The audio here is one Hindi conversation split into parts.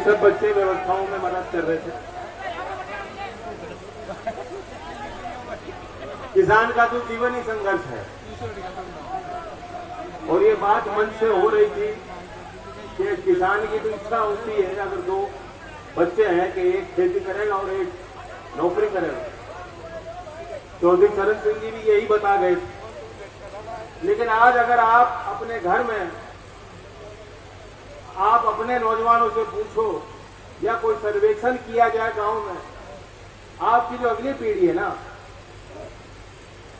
सब बच्चे व्यवस्थाओं में मदद कर रहे थे। किसान का तो जीवन ही संघर्ष है। और ये बात मन से हो रही थी कि किसान की तो इच्छा होती है, अगर दो बच्चे हैं कि एक खेती करेगा और एक नौकरी करेगा। चौधरी चरण सिंह जी भी यही बता गए थे। लेकिन आज अगर आप अपने घर में आप अपने नौजवानों से पूछो या कोई सर्वेक्षण किया जाए गांव में, आपकी जो अगली पीढ़ी है ना,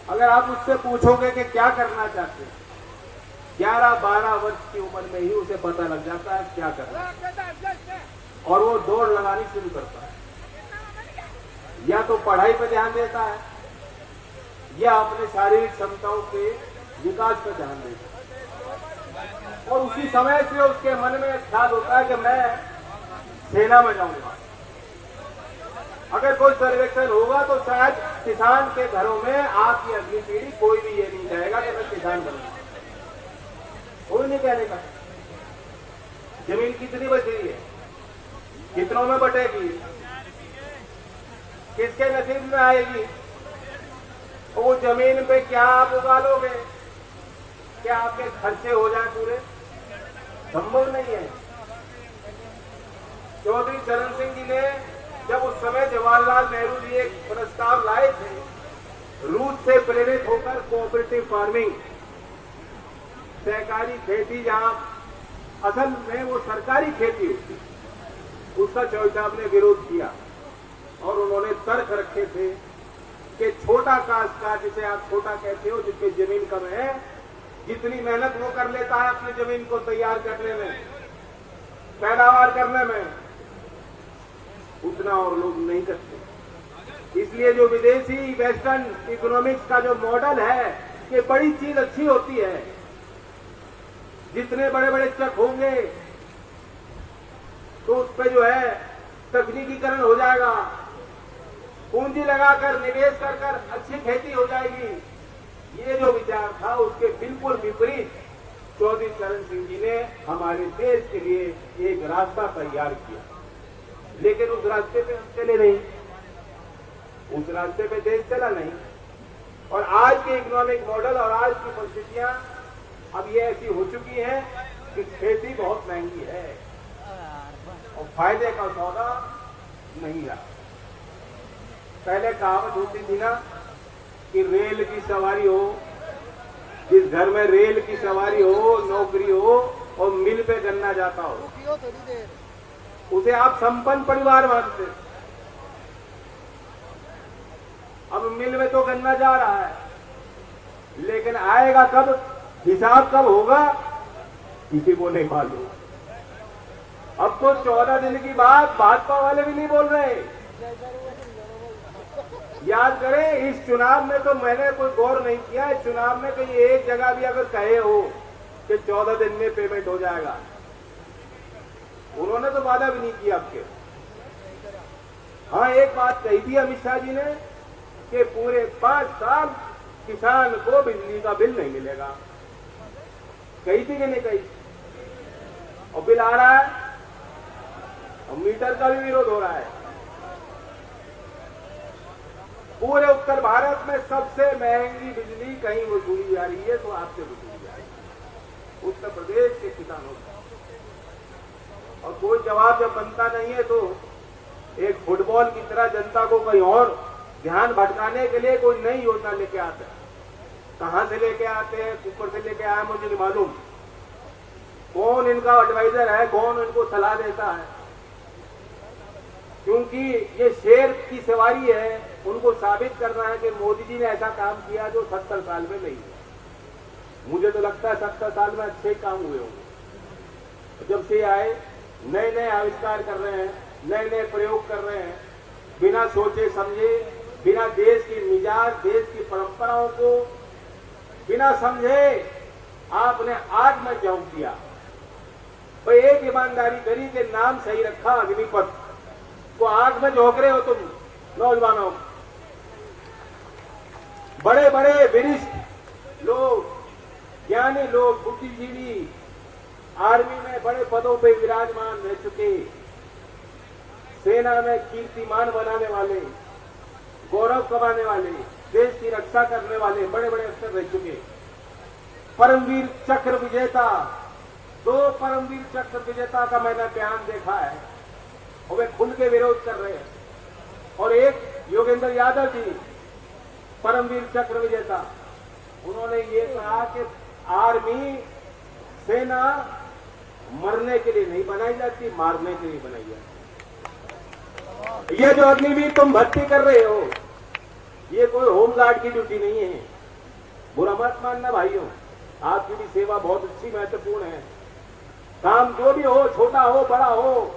अगर आप उससे पूछोगे कि क्या करना चाहते हैं, 11-12 वर्ष की उम्र में ही उसे पता लग जाता है क्या करना है और वो दौड़ लगानी शुरू करता है। या तो पढ़ाई पर ध्यान देता है या अपने शारीरिक क्षमताओं के विकास पर ध्यान देता है। और उसी समय से उसके मन में ख्याल होता है कि मैं सेना में जाऊंगा। अगर कोई सर्वेक्षण होगा तो शायद किसान के घरों में आपकी अगली पीढ़ी कोई भी ये नहीं कहेगा कि मैं किसान बनूंगा। कोई नहीं कहने का। जमीन कितनी बच रही है, कितनों में बटेगी, किसके नसीब में आएगी, वो जमीन पे क्या आप उगा लोगे, क्या आपके खर्चे हो जाए पूरे, संभव नहीं है। चौधरी चरण सिंह जी ने जब उस समय जवाहरलाल नेहरू जी एक प्रस्ताव लाए थे, रूस से प्रेरित होकर कोऑपरेटिव फार्मिंग, सहकारी खेती, जहां असल में वो सरकारी खेती होती, उसका चौधरी साहब ने विरोध किया और उन्होंने तर्क रखे थे कि छोटा काश्तकार, जिसे आप छोटा कहते हो, जिसकी जमीन कम है, जितनी मेहनत वो कर लेता है अपनी जमीन को तैयार करने में, पैदावार करने में, उतना और लोग नहीं करते। इसलिए जो विदेशी वेस्टर्न इकोनॉमिक्स का जो मॉडल है कि बड़ी चीज अच्छी होती है, जितने बड़े बड़े चक होंगे तो उस पर जो है तकनीकीकरण हो जाएगा, पूंजी लगाकर निवेश कर कर अच्छी खेती हो जाएगी, ये जो विचार था उसके बिल्कुल विपरीत चौधरी चरण सिंह जी ने हमारे देश के लिए एक रास्ता तैयार किया। लेकिन उस रास्ते पे हम चले नहीं, उस रास्ते पे देश चला नहीं। और आज के इकोनॉमिक मॉडल और आज की परिस्थितियां अब ये ऐसी हो चुकी हैं कि खेती बहुत महंगी है और फायदे का सौदा नहीं रहा। पहले कहावत होती थी ना कि रेल की सवारी हो, जिस घर में रेल की सवारी हो, नौकरी हो और मिल पे गन्ना जाता हो, उसे आप संपन्न परिवार मानते। अब मिल में तो गन्ना जा रहा है, लेकिन आएगा कब, हिसाब कब होगा, किसी को नहीं मालूम। अब तो 14 दिन की बात भाजपा वाले भी नहीं बोल रहे। याद करें, इस चुनाव में तो मैंने कोई गौर नहीं किया, इस चुनाव में कहीं एक जगह भी अगर कहे हो कि 14 दिन में पेमेंट हो जाएगा, उन्होंने तो वादा भी नहीं किया आपके। हाँ, एक बात कही थी अमित शाह जी ने कि पूरे 5 साल किसान को बिजली का बिल नहीं मिलेगा। कही थी कि नहीं कही? और बिल आ रहा है और मीटर का भी विरोध हो रहा है। पूरे उत्तर भारत में सबसे महंगी बिजली कहीं वसूली जा रही है तो आपसे वसूली जा रही है, उत्तर प्रदेश के किसानों से। और कोई जवाब जब बनता नहीं है तो एक फुटबॉल की तरह जनता को कहीं और ध्यान भटकाने के लिए कोई नई योजना लेके आते हैं। कहां से लेके आते हैं, ऊपर से लेके आए, मुझे नहीं मालूम कौन इनका एडवाइजर है, कौन इनको सलाह देता है। क्योंकि ये शेर की सवारी है, उनको साबित करना है कि मोदी जी ने ऐसा काम किया जो 70 साल में नहीं हुआ। मुझे तो लगता है 70 साल में अच्छे काम हुए होंगे। जब से आए नए नए आविष्कार कर रहे हैं, नए नए प्रयोग कर रहे हैं, बिना सोचे समझे, बिना देश की मिजाज, देश की परंपराओं को बिना समझे आपने आग में झोंक दिया। भाई एक ईमानदारी करी कि नाम सही रखा अग्निपथ, को आग में झोंक रहे हो तुम नौजवानों। बड़े बड़े वरिष्ठ लोग, ज्ञानी लोग, बुद्धिजीवी, आर्मी में बड़े पदों पे विराजमान रह चुके, सेना में कीर्तिमान बनाने वाले, गौरव कमाने वाले, देश की रक्षा करने वाले बड़े बड़े अफसर रह चुके। परमवीर चक्र विजेता, 2 परमवीर चक्र विजेता का मैंने बयान देखा है और वे खुल के विरोध कर रहे हैं। और एक योगेंद्र यादव जी, परमवीर चक्र विजेता, उन्होंने ये कहा कि आर्मी, सेना मरने के लिए नहीं बनाई जाती, मारने के लिए बनाई जाती। ये जो अग्निवीर तुम भर्ती कर रहे हो, ये कोई होमगार्ड की ड्यूटी नहीं है। बुरा मत मानना भाइयों, आपकी भी सेवा बहुत अच्छी, महत्वपूर्ण है। काम जो भी हो, छोटा हो बड़ा हो,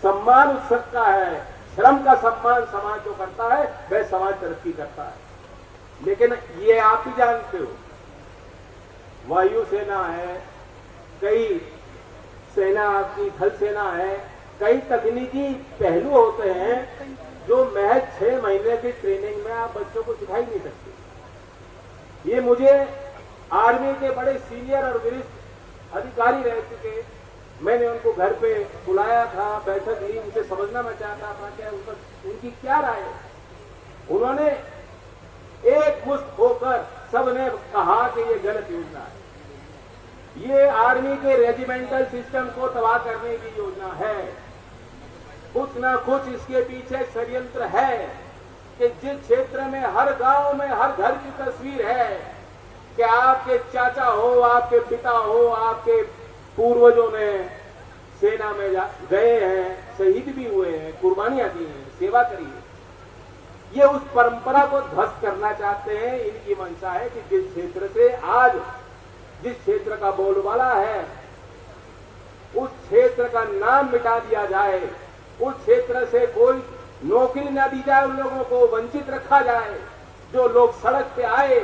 सम्मान उस सबका है। श्रम का सम्मान समाज जो करता है वह समाज तरक्की करता है। लेकिन ये आप ही जानते हो, वायु सेना है, कई सेना की थल सेना है, कई तकनीकी पहलू होते हैं जो महज 6 महीने की ट्रेनिंग में आप बच्चों को सिखा ही नहीं सकते। ये मुझे आर्मी के बड़े सीनियर और वरिष्ठ अधिकारी रह चुके, मैंने उनको घर पे बुलाया था, बैठक ली, उनसे समझना मैं चाहता था कि उनकी क्या राय है। उन्होंने एक मुश्त होकर सबने कहा कि ये गलत योजना है, ये आर्मी के रेजिमेंटल सिस्टम को तबाह करने की योजना है। कुछ ना कुछ इसके पीछे षड्यंत्र है कि जिस क्षेत्र में हर गांव में हर घर की तस्वीर है कि आपके चाचा हो, आपके पिता हो, आपके पूर्वजों ने सेना में गए हैं, शहीद भी हुए हैं, कुर्बानियां दी हैं, सेवा करी है, ये उस परंपरा को ध्वस्त करना चाहते हैं। इनकी मंशा है कि जिस क्षेत्र से आज जिस क्षेत्र का बोलबाला है उस क्षेत्र का नाम मिटा दिया जाए, उस क्षेत्र से कोई नौकरी न दी जाए, उन लोगों को वंचित रखा जाए। जो लोग सड़क पे आए,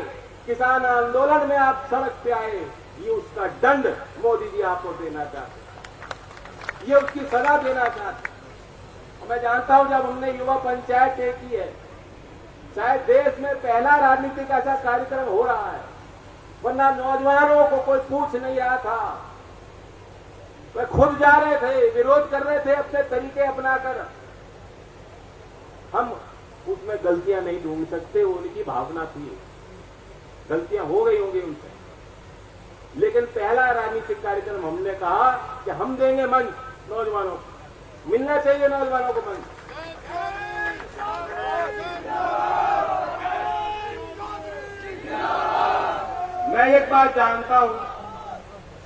किसान आंदोलन में आप सड़क पे आए, ये उसका दंड मोदी जी आपको देना चाहते, ये उसकी सजा देना चाहते। मैं जानता हूं जब हमने युवा पंचायत तय की है, शायद देश में पहला राजनीतिक ऐसा कार्यक्रम हो रहा है, वरना नौजवानों को कोई पूछ नहीं रहा था। वे खुद जा रहे थे, विरोध कर रहे थे अपने तरीके अपनाकर। हम उसमें गलतियां नहीं ढूंढ सकते, उनकी भावना थी, गलतियां हो गई होंगी उनसे। लेकिन पहला राजनीतिक कार्यक्रम हमने कहा कि हम देंगे मंच नौजवानों को, मिलना चाहिए नौजवानों को मंच। मैं एक बात जानता हूं,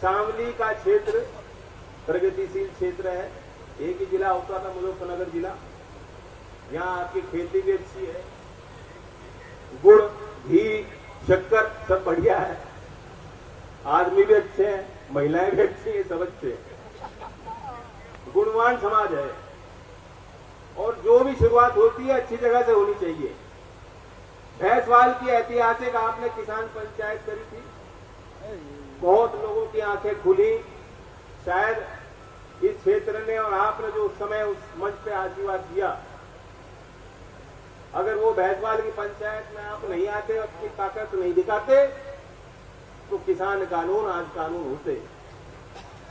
शामली का क्षेत्र प्रगतिशील क्षेत्र है। एक ही जिला होता था मुजफ्फरनगर जिला, यहाँ आपकी खेती भी अच्छी है, गुड़, घी, शक्कर सब बढ़िया है, आदमी भी अच्छे हैं, महिलाएं भी अच्छी हैं, सब अच्छे हैं, गुणवान समाज है। और जो भी शुरुआत होती है अच्छी जगह से होनी चाहिए। भैंसवाल की ऐतिहासिक आपने किसान पंचायत करी थी, बहुत लोगों की आंखें खुली। शायद इस क्षेत्र ने और आपने जो उस समय उस मंच पे आशीर्वाद दिया, अगर वो भैंसवाल की पंचायत में आप नहीं आते, अपनी ताकत नहीं दिखाते, तो किसान कानून आज कानून होते,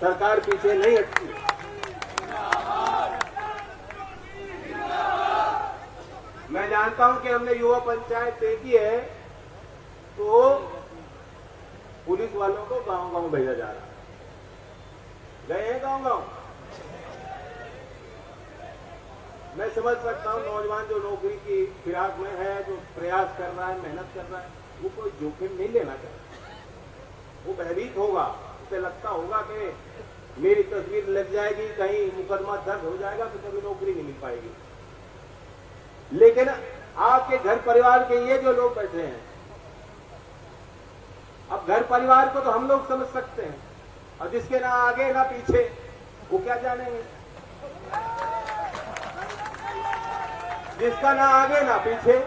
सरकार पीछे नहीं हटती। मैं जानता हूं कि हमने युवा पंचायत तय की है, तो पुलिस वालों को गांव-गांव भेजा जा रहा है। गए हैं गांव-गांव? मैं समझ सकता हूं नौजवान जो नौकरी की फिराक में है, जो प्रयास कर रहा है, मेहनत कर रहा है, वो कोई जोखिम नहीं लेना चाहता। वो भयभीत होगा, उसे लगता होगा कि मेरी तस्वीर लग जाएगी, कहीं मुकदमा दर्ज हो जाएगा तो कभी नौकरी नहीं मिल पाएगी। लेकिन आपके घर परिवार के ये जो लोग बैठे हैं, अब घर परिवार को तो हम लोग समझ सकते हैं, और जिसके ना आगे ना पीछे, वो क्या जानेंगे? जिसका ना आगे ना पीछे,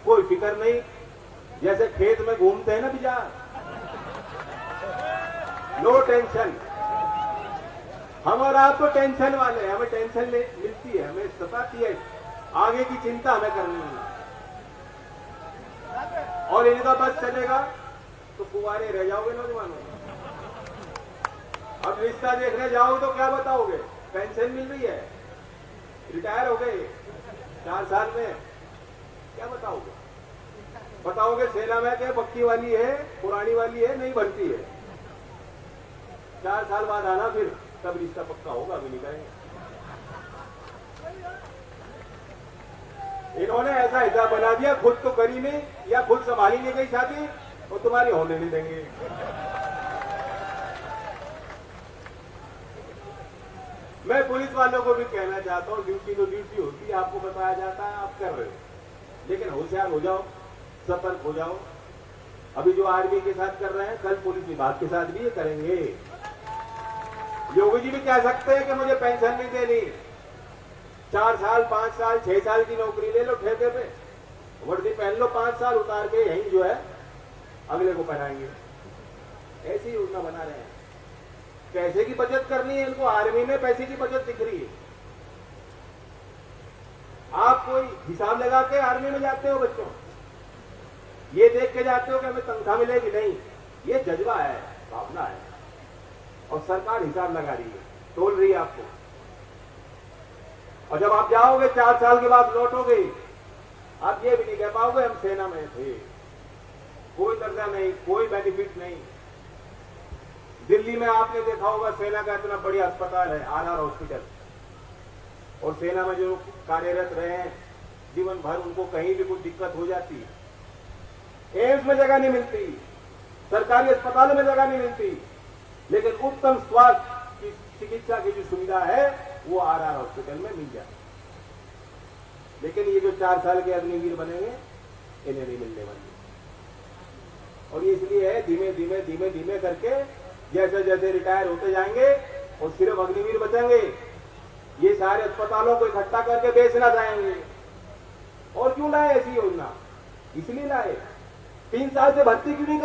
कोई फिक्र नहीं, जैसे खेत में घूमते हैं ना बिजार, नो टेंशन। हम और आप तो टेंशन वाले हैं, हमें टेंशन मिलती है, हमें सताती है, आगे की चिंता हमें करनी है। और इनका बस चलेगा तो कुंवारे रह जाओगे नौजवानों। अब रिश्ता देखने जाओगे तो क्या बताओगे? पेंशन मिल रही है, रिटायर हो गए 4 साल में, क्या बताओगे? बताओगे सेना में क्या पक्की वाली है, पुरानी वाली है, नहीं बनती है। 4 साल बाद आना, फिर तब रिश्ता पक्का होगा, अभी नहीं करेंगे। इन्होंने ऐसा हिसाब बना दिया, खुद तो करी नहीं या खुद संभाली नहीं गई शादी, और तुम्हारी होने नहीं देंगे। मैं पुलिस वालों को भी कहना चाहता हूं, ड्यूटी तो ड्यूटी होती है, आपको बताया जाता है, आप कर रहे हो, लेकिन होशियार हो जाओ, सतर्क हो जाओ। अभी जो आर्मी के साथ कर रहे हैं, कल पुलिस विभाग के साथ भी ये करेंगे। योगी जी भी कह सकते हैं कि मुझे पेंशन नहीं देनी, 4 साल 5 साल 6 साल की नौकरी ले लो ठेके पे, वर्दी पहन लो, 5 साल उतार के यहीं जो है अगले को पहनाएंगे। ऐसी योजना बना रहे हैं। पैसे की बचत करनी है इनको, आर्मी में पैसे की बचत दिख रही है। आप कोई हिसाब लगा के आर्मी में जाते हो बच्चों, ये देख के जाते हो कि हमें तनख्वाह मिलेगी? नहीं, ये जज्बा है, भावना है, और सरकार हिसाब लगा रही है, तोल रही है आपको। और जब आप जाओगे 4 साल के बाद लौटोगे, आप ये भी नहीं कह पाओगे हम सेना में थे, कोई दर्जा नहीं, कोई बेनिफिट नहीं। दिल्ली में आपने देखा होगा सेना का इतना बढ़िया अस्पताल है, आरआर हॉस्पिटल, और सेना में जो कार्यरत रहे हैं जीवन भर, उनको कहीं भी कुछ दिक्कत हो जाती, एम्स में जगह नहीं मिलती, सरकारी अस्पतालों में जगह नहीं मिलती, लेकिन उत्तम स्वास्थ्य की चिकित्सा की जो सुविधा है वो आरआर हॉस्पिटल में मिल जाए। लेकिन ये जो 4 साल के अग्निवीर बनेंगे, इन्हें नहीं मिलने वाली। और ये इसलिए है, धीमे धीमे धीमे धीमे करके जैसे जैसे रिटायर होते जाएंगे और सिर्फ अग्निवीर बचेंगे, ये सारे अस्पतालों को इकट्ठा करके बेचना चाहेंगे। और क्यों लाए ऐसी योजना? इसलिए लाए। 3 साल से भर्ती क्यों नहीं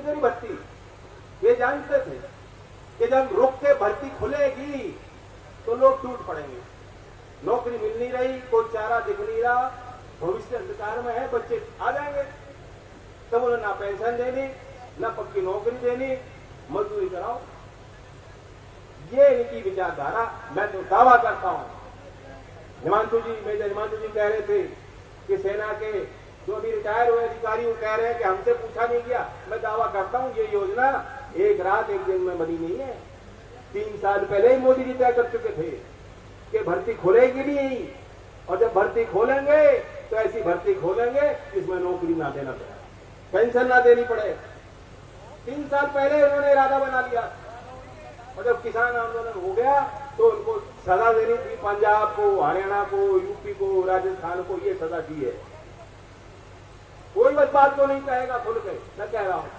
करी भर्ती? ये जानते थे कि जब रुक के भर्ती खुलेगी तो लोग टूट पड़ेंगे, नौकरी मिल नहीं रही, कोई चारा दिख नहीं रहा, भविष्य अंधकार में है, बच्चे आ जाएंगे। तब उन्हें ना पेंशन देनी, ना पक्की नौकरी देनी, मजदूरी कराओ। ये इनकी विचारधारा। मैं तो दावा करता हूं, मेजर हिमांशु जी कह रहे थे कि सेना के जो अभी रिटायर हुए अधिकारी वो कह रहे हैं कि हमसे पूछा नहीं गया। मैं दावा करता हूं ये योजना एक रात एक दिन में बनी नहीं है। 3 साल पहले ही मोदी जी तय कर चुके थे कि भर्ती खोलेगी नहीं, और जब भर्ती खोलेंगे तो ऐसी भर्ती खोलेंगे जिसमें नौकरी ना देना पड़े, पेंशन ना देनी पड़े। 3 साल पहले उन्होंने इरादा बना लिया, और जब किसान आंदोलन हो गया तो उनको सजा देनी थी। पंजाब को, हरियाणा को, यूपी को, राजस्थान को ये सजा दी है। कोई बस बात को नहीं कहेगा खुल के, मैं कह रहा हूं।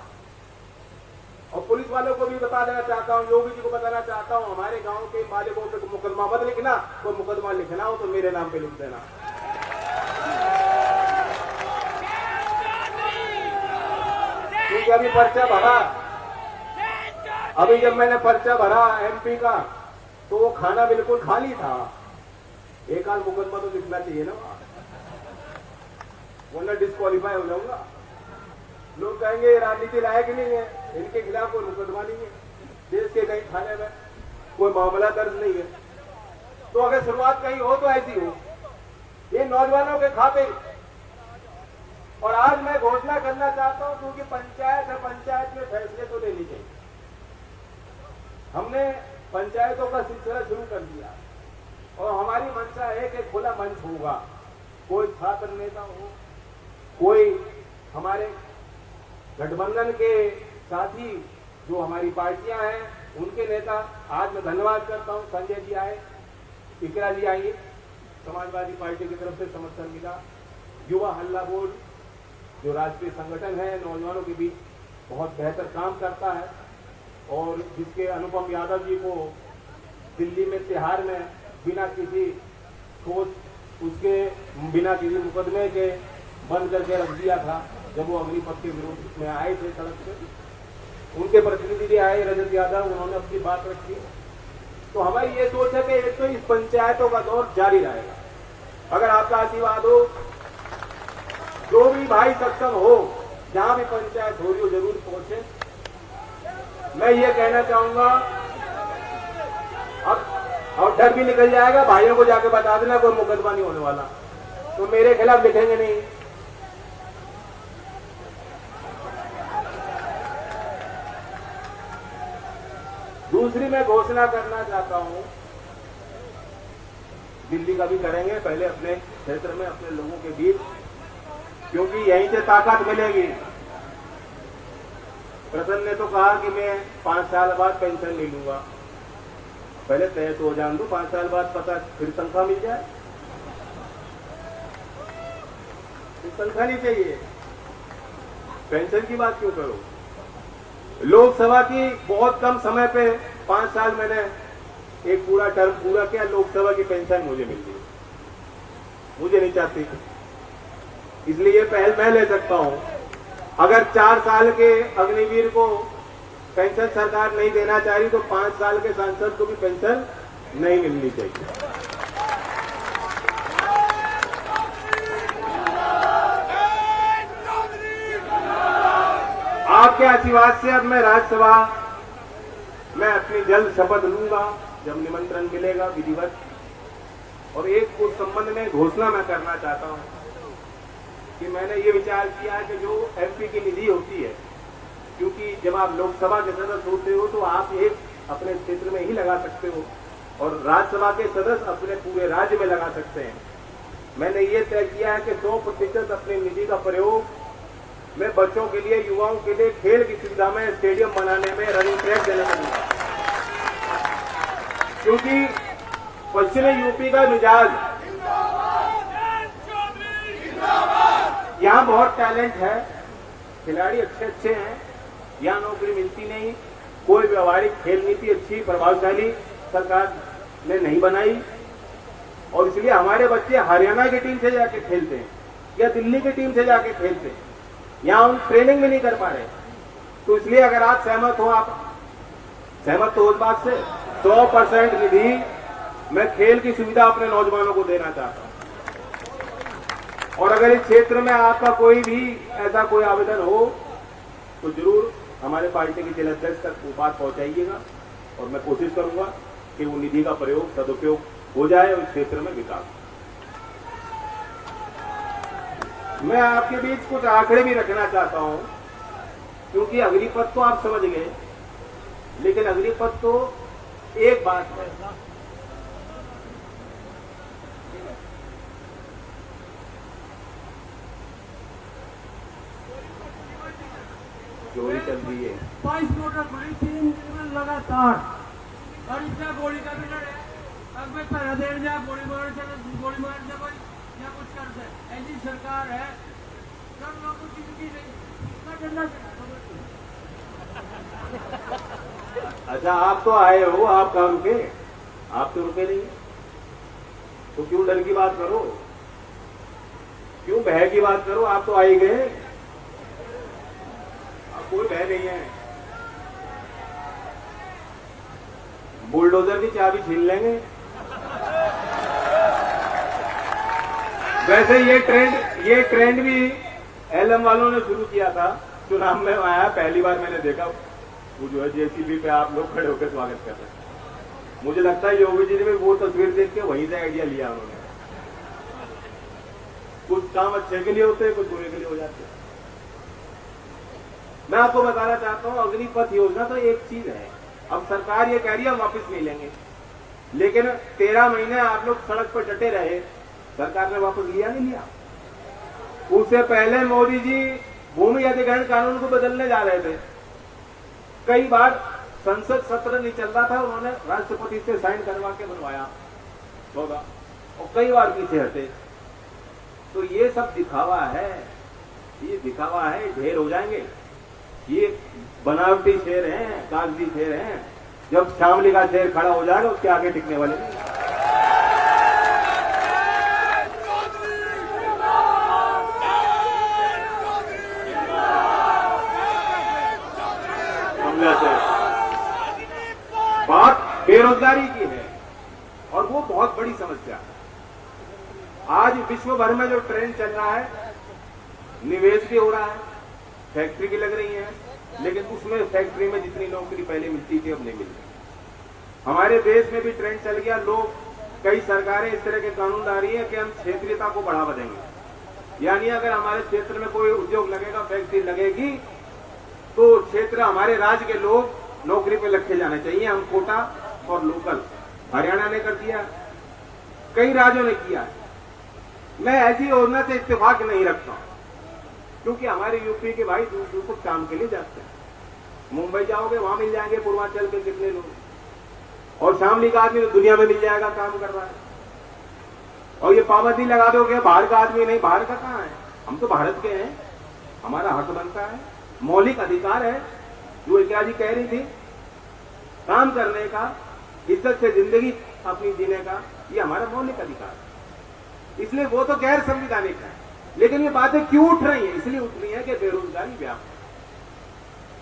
और पुलिस वालों को भी बता देना चाहता हूं, योगी जी को बताना चाहता हूं, हमारे गांव के मालिकों पे मुकदमा मत लिखना, कोई मुकदमा लिखना हो तो मेरे नाम पे लिख देना। क्योंकि अभी पर्चा भरा, अभी जब मैंने पर्चा भरा एमपी का तो वो खाना बिल्कुल खाली था। एक आध मुकदमा तो लिखना चाहिए ना, वरना डिस्क्वालीफाई हो जाऊंगा। लोग कहेंगे राजनीति लायक नहीं है, इनके खिलाफ कोई मुकदमा नहीं है, देश के कहीं थाने में कोई मामला दर्ज नहीं है। तो अगर शुरुआत कहीं हो तो ऐसी हो, ये नौजवानों के खातिर। और आज मैं घोषणा करना चाहता हूं, क्योंकि पंचायत है, पंचायत में फैसले तो लेने चाहिए। हमने पंचायतों का सिलसिला शुरू कर दिया, और हमारी मंशा है कि खुला मंच होगा। कोई छात्र नेता हो, कोई हमारे गठबंधन के साथी जो हमारी पार्टियां हैं उनके नेता। आज मैं धन्यवाद करता हूं, संजय जी आए, इकरा जी आई, समाजवादी पार्टी की तरफ से समर्थन मिला। युवा हल्ला बोल जो राष्ट्रीय संगठन है, नौजवानों के बीच बहुत बेहतर काम करता है, और जिसके अनुपम यादव जी को दिल्ली में तिहाड़ में बिना किसी ठोस, उसके बिना किसी मुकदमे के बंद करके रख दिया था। जब वो अग्निपथ के विरोध में आए थे सड़क पे, उनके प्रतिनिधि भी आए, रजत यादव, उन्होंने अपनी बात रखी। तो हमारी ये सोच है कि एक तो इस पंचायतों का दौर जारी रहेगा। अगर आपका आशीर्वाद हो, जो भी भाई सक्षम हो, जहां भी पंचायत हो रही हो जरूर पहुंचे। मैं ये कहना चाहूंगा, अब और डर भी निकल जाएगा। भाइयों को जाके बता देना कोई मुकदमा नहीं होने वाला, तो मेरे खिलाफ लिखेंगे नहीं। दूसरी मैं घोषणा करना चाहता हूं, दिल्ली का भी करेंगे, पहले अपने क्षेत्र में अपने लोगों के बीच, क्योंकि यहीं से ताकत मिलेगी। प्रसन्न ने तो कहा कि मैं 5 साल बाद पेंशन ले लूंगा, पहले तय तो हो जान दो, 5 साल बाद पता फिर तनख्वाह मिल जाए। तनख्वाह नहीं चाहिए, पेंशन की बात क्यों करो। लोकसभा की बहुत कम समय पे 5 साल मैंने एक पूरा टर्म पूरा किया, लोकसभा की पेंशन मुझे मिल गई, मुझे नहीं चाहती, इसलिए ये पहल मैं ले सकता हूं। अगर 4 साल के अग्निवीर को पेंशन सरकार नहीं देना चाह रही तो 5 साल के सांसद को भी पेंशन नहीं मिलनी चाहिए। आपके आशीर्वाद से अब मैं राज्यसभा में अपनी जल्द शपथ लूंगा जब निमंत्रण मिलेगा विधिवत। और एक उस संबंध में घोषणा मैं करना चाहता हूं कि मैंने ये विचार किया है कि जो एमपी की निधि होती है, क्योंकि जब आप लोकसभा के सदस्य होते हो तो आप एक अपने क्षेत्र में ही लगा सकते हो और राज्यसभा के सदस्य अपने पूरे राज्य में लगा सकते हैं। मैंने ये तय किया है कि 100% अपनी निधि का प्रयोग मैं बच्चों के लिए, युवाओं के लिए खेल की सुविधा में, स्टेडियम बनाने में, रनिंग ट्रैक देने में, क्योंकि पश्चिमी यूपी का मिजाज, यहाँ बहुत टैलेंट है, खिलाड़ी अच्छे अच्छे हैं, यहाँ नौकरी मिलती नहीं, कोई व्यवहारिक खेल नीति अच्छी प्रभावशाली सरकार ने नहीं बनाई, और इसलिए हमारे बच्चे हरियाणा की टीम से जाके खेलते हैं या दिल्ली की टीम से जाके खेलते हैं, यहाँ हम ट्रेनिंग भी नहीं कर पा रहे। तो इसलिए अगर आप सहमत हो, आप सहमत हो उस बात से, 100% निधि मैं खेल की सुविधा अपने नौजवानों को देना चाहता हूं। और अगर इस क्षेत्र में आपका कोई भी ऐसा कोई आवेदन हो तो जरूर हमारे पार्टी के जिला अध्यक्ष तक वो बात पहुंचाइएगा और मैं कोशिश करूंगा कि वो निधि का प्रयोग, सदुपयोग हो जाए और इस क्षेत्र में विकास। मैं आपके बीच कुछ आंकड़े भी रखना चाहता हूं, क्योंकि अग्निपथ तो आप समझ गए, लेकिन अग्निपथ तो एक बात है, चोरी चल रही है। 22 मोटर खुली 3 दिन में लगातार, और इसका गोली का भी लड़े, अब मैं पहरा देर जा गोली मार दे भाई या कुछ कर दे, ऐसी सरकार है सब लोगों की जिंदगी नहीं, इतना डरना चाहिए। अच्छा, आप तो आए हो, आप कहाँ रुके? आप तो रुके नहीं, तो क्यों डर की बात करो, क्यों भय की बात करो? आप तो आ ही गए, अब कोई भय नहीं है। बुलडोजर की चाबी छीन लेंगे। वैसे ये ट्रेंड भी एलएम वालों ने शुरू किया था, चुनाव में आया, पहली बार मैंने देखा, वो जो है जेसीबी पे आप लोग खड़े होकर स्वागत कर रहे हैं। मुझे लगता है योगी जी ने भी वो तस्वीर देख के वहीं से आइडिया लिया उन्होंने। कुछ काम अच्छे के लिए होते हैं, कुछ बुरे के लिए हो जाते हैं। मैं आपको बताना चाहता हूं, अग्निपथ योजना तो एक चीज है। अब सरकार ये कह रही है हम वापस ले लेंगे, लेकिन 13 महीने आप लोग सड़क पर डटे रहे, सरकार ने वापस लिया नहीं लिया। उससे पहले मोदी जी भूमि अधिग्रहण कानून को बदलने जा रहे थे, कई बार संसद सत्र नहीं चल रहा था, उन्होंने राष्ट्रपति से साइन करवा के बनवाया होगा, और कई बार पीछे हटे। तो ये सब दिखावा है, ये दिखावा है, ढेर हो जाएंगे। ये बनावटी शेर हैं, कागजी शेर हैं, जब शामली का शेर खड़ा हो जाएगा उसके आगे टिकने वाले नहीं। बात बेरोजगारी की है, और वो बहुत बड़ी समस्या है। आज विश्व भर में जो ट्रेंड चल रहा है, निवेश भी हो रहा है, फैक्ट्री भी लग रही है, लेकिन उसमें फैक्ट्री में जितनी नौकरी पहले मिलती थी अब नहीं मिल रही। हमारे देश में भी ट्रेंड चल गया, लोग कई सरकारें इस तरह के कानून ला रही हैं कि हम क्षेत्रीयता को बढ़ावा देंगे। यानी अगर हमारे क्षेत्र में कोई उद्योग लगेगा, फैक्ट्री लगेगी, तो क्षेत्र हमारे राज्य के लोग नौकरी पे रखे जाने चाहिए। हम कोटा और लोकल, हरियाणा ने कर दिया, कई राज्यों ने किया। मैं ऐसी योजना से इत्तेफाक नहीं रखता हूं, क्योंकि हमारे यूपी के भाई दूर दूर को काम के लिए जाते हैं। मुंबई जाओगे वहां मिल जाएंगे पूर्वांचल के कितने लोग, और शामली का आदमी तो दुनिया में मिल जाएगा, काम कर रहा है। और ये पाबंदी लगा दोगे बाहर का आदमी नहीं, बाहर का कहां है? हम तो भारत के हैं, हमारा हक बनता है, मौलिक अधिकार है। जो इंदिरा जी कह रही थी, काम करने का, इज्जत से जिंदगी अपनी जीने का, ये हमारा मौलिक अधिकार है। इसलिए वो तो गैर संविधानिक है, लेकिन ये बातें क्यों उठ रही है? इसलिए उठ रही है कि बेरोजगारी व्याप्त है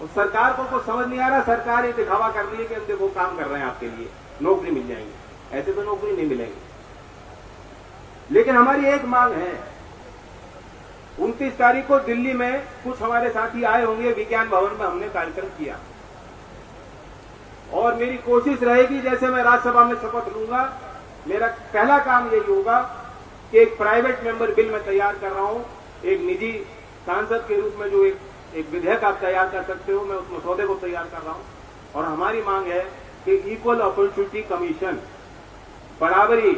और सरकार को समझ नहीं आ रहा। सरकार ये दिखावा कर रही है कि हम देखो काम कर रहे हैं आपके लिए, नौकरी मिल जाएंगी। ऐसे तो नौकरी नहीं मिलेगी। लेकिन हमारी एक मांग है, 29 तारीख को दिल्ली में कुछ हमारे साथी आए होंगे, विज्ञान भवन में हमने कार्यक्रम किया, और मेरी कोशिश रहेगी जैसे मैं राज्यसभा में शपथ लूंगा, मेरा पहला काम यही होगा कि एक प्राइवेट मेंबर बिल मैं तैयार कर रहा हूं, एक निजी सांसद के रूप में जो एक विधेयक आप तैयार कर सकते हो, मैं उस मसौदे को तैयार कर रहा हूं। और हमारी मांग है कि इक्वल अपॉर्चुनिटी कमीशन, बराबरी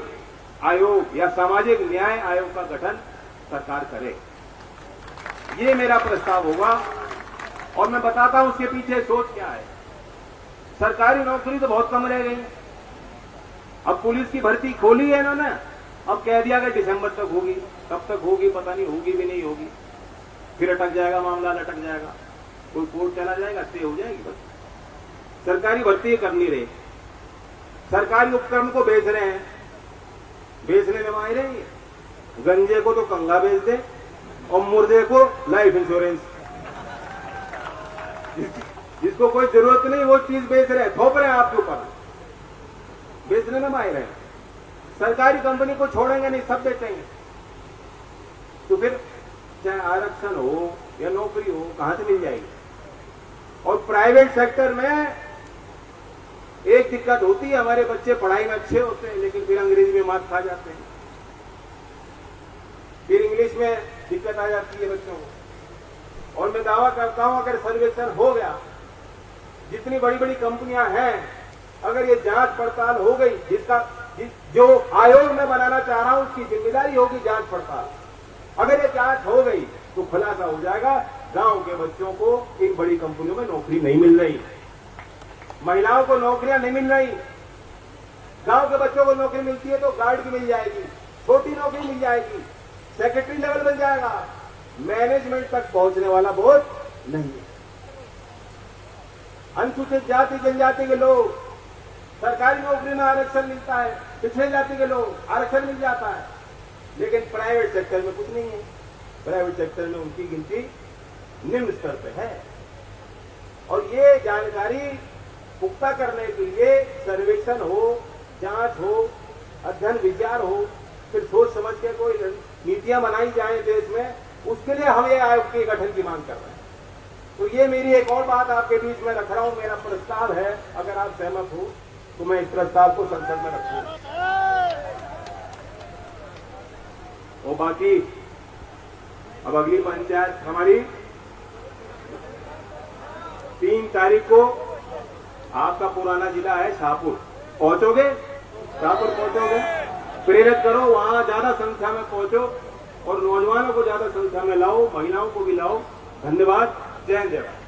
आयोग या सामाजिक न्याय आयोग का गठन सरकार करे। ये मेरा प्रस्ताव होगा। और मैं बताता हूं उसके पीछे सोच क्या है। सरकारी नौकरी तो बहुत कम रह गई। अब पुलिस की भर्ती खोली है इन्होंने, अब कह दिया कि दिसंबर तक होगी। कब तक होगी पता नहीं, होगी भी नहीं होगी, फिर अटक जाएगा मामला, लटक जाएगा, कोई कोर्ट चला जाएगा, स्टे हो जाएगी। बस सरकारी भर्ती कर नहीं रहे, सरकारी उपकरण को बेच रहे हैं, बेचने में माहिर है। गंजे को तो कंगा बेच दे और मुर्दे को लाइफ इंश्योरेंस, जिसको कोई जरूरत नहीं वो चीज बेच रहे हैं, थोप रहे हैं आपके ऊपर, बेचने में माहिर है। सरकारी कंपनी को छोड़ेंगे नहीं, सब बेचेंगे। तो फिर चाहे आरक्षण हो या नौकरी हो, कहां से मिल जाएगी? और प्राइवेट सेक्टर में एक दिक्कत होती है, हमारे बच्चे पढ़ाई में अच्छे होते हैं लेकिन फिर अंग्रेजी में मात खा जाते हैं, फिर इंग्लिश में दिक्कत आ जाती है बच्चों को। और मैं दावा करता हूं अगर सर्वेक्षण हो गया, जितनी बड़ी बड़ी कंपनियां हैं, अगर ये जांच पड़ताल हो गई, जो आयोग में बनाना चाह रहा हूं उसकी जिम्मेदारी होगी जांच पड़ताल। अगर ये जांच हो गई तो खुलासा हो जाएगा गांव के बच्चों को इन बड़ी कंपनियों में नौकरी नहीं मिल रही, महिलाओं को नौकरियां नहीं मिल रही। गांव के बच्चों को नौकरी मिलती है तो गार्ड की मिल जाएगी, छोटी नौकरी मिल जाएगी, सेक्रेटरी लेवल मिल जाएगा, मैनेजमेंट तक पहुंचने वाला बहुत नहीं है। अनुसूचित जाति जनजाति के लोग सरकारी नौकरी में आरक्षण मिलता है, पिछड़े जाति के लोग आरक्षण मिल जाता है, लेकिन प्राइवेट सेक्टर में कुछ नहीं है। प्राइवेट सेक्टर में उनकी गिनती निम्न स्तर पे है। और ये जानकारी पुख्ता करने के लिए सर्वेक्षण हो, जांच हो, अध्ययन विचार हो, फिर सोच समझ के कोई नीतियां बनाई जाए देश में, उसके लिए हम ये आयोग के गठन की मांग कर रहे हैं। तो ये मेरी एक और बात आपके बीच में रख रहा हूं, मेरा प्रस्ताव है, अगर आप सहमत हो तो मैं इस प्रस्ताव को संसद में रखूंगा। और बाकी अब अगली पंचायत हमारी 3 तारीख को, आपका पुराना जिला है शाहपुर, पहुंचोगे? शाहपुर पहुंचोगे? प्रेरित करो, वहां ज्यादा संख्या में पहुंचो और नौजवानों को ज्यादा संख्या में लाओ, महिलाओं को भी लाओ। धन्यवाद। जय हिंद, जय भारत।